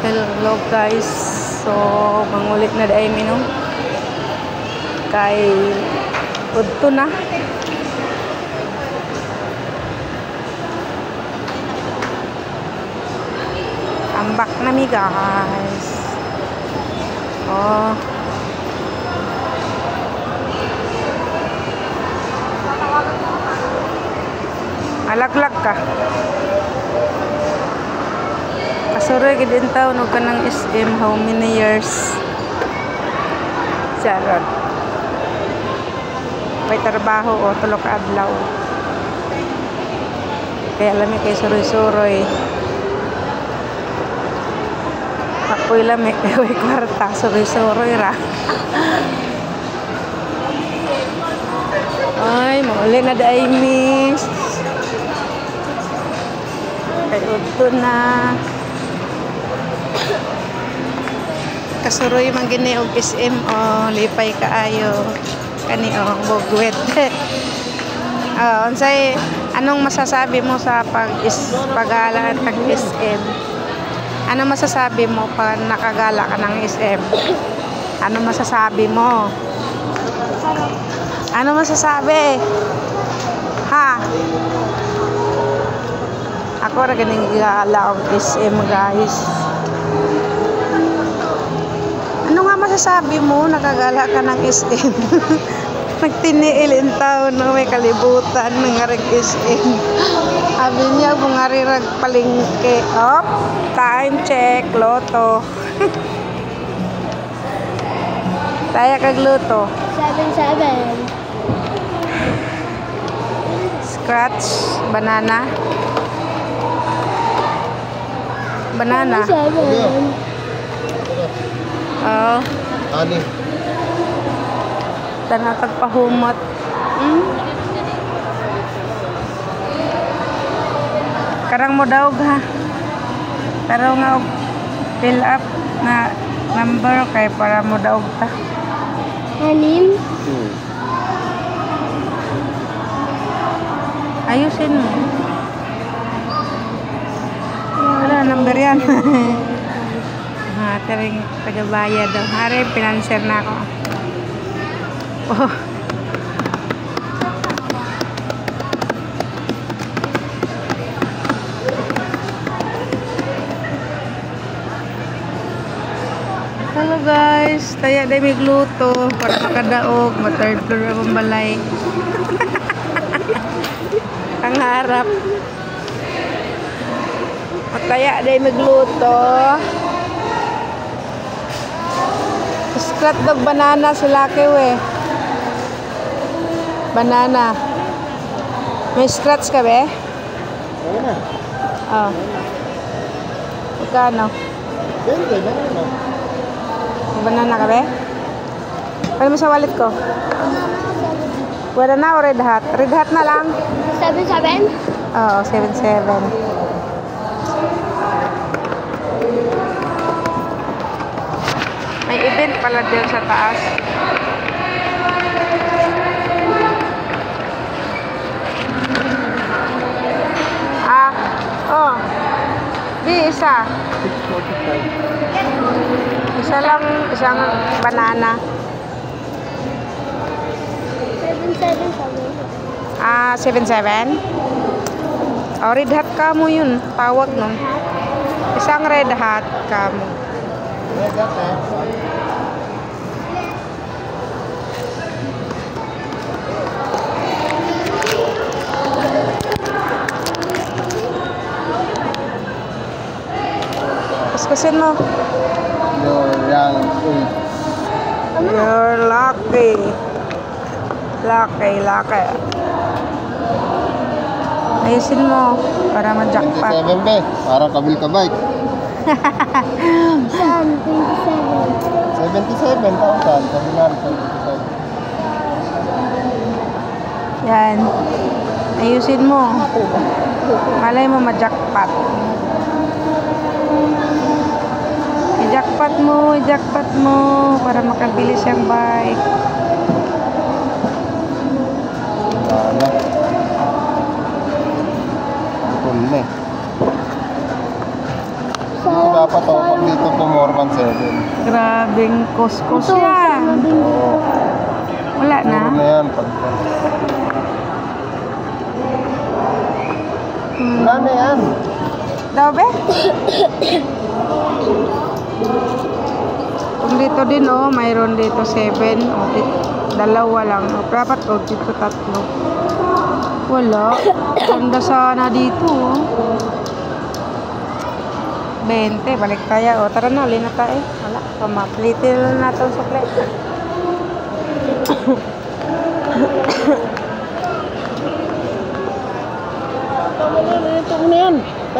Hello guys, so mangulit na dahil minum kay udto na ambak na mi guys. Oh, alaglag ka kasuroy gid taon og kanang SM how many years charot may trabaho o tulo ka adlaw kaya lami kay suroy-suroy ako'y lami kay kwarta suroy-suroy ra. Ay mauli na daay miss kay udto na kasuroy man gini og SM o lipay kaayo kani og bugwet. Unsay anong masasabi mo sa paggala at pag-SM? Ano masasabi mo pag nakagala ka ng SM? Ano masasabi mo? Ano masasabi? Ha? Ako ra ganing gala og SM guys. Ano nga masasabi mo nakagala ka ng SM? Nagtiniilin taon no may kalibutan ng arag SM. Abi niya bungarirag palingke. Op, time check, loto. Taya kag loto. 7-7. Scratch, banana. Banana. 7. Oh. Ani. Tanah tagpahumot. Karang mo daog ha. Pero nga fill up na number kay para mo daog ta. Anim. Ayusin mo. Wala number yan. Tering tagabayad daw. Hari, pinanser na ako. Oh. Hello guys. Taya day migluto para makadaog. Third floor ang balay. Ang harap. Taya day migluto. Scratch dog banana sila kewe. Banana. May scratch ka be? Oh. Magkano? Banana ka be? Paano mo sa wallet ko? Wala na o red hat? Red hat na lang? 7-7? Oo, 7-7. May event pala din sa taas. Oh. Di isa. 645. Isa lang, isang banana. 7-7. 7-7? Oh, red hat ka mo yun. Tawag nun. Isang red hat ka mo. Kaskusin mo. You're lucky. Lucky. Ayusin mo para ma-jackpot. 27 be, para kabil ka bike. 27. 77,000, kabilan 77. Yan. Ayusin mo. Malay mo ma-jackpot. I-jackpot mo para makabili siyang bike. Ano? Pulne. Sarap. dapat oh, pag dito po more than 7. Grabing kuskus yan. Oo. Wala na. Puro na yan. Pagka. Wala na yan. Daw be? Kung dito din oh, mayroon dito 7. Oh, dalawa lang. Oh, dapat oh, dito 3. Wala. Ganda sana dito oh. 20, balik tayo. O, tara na, uli na tayo. Wala, pamaplitin na itong sukle. Tama na yan.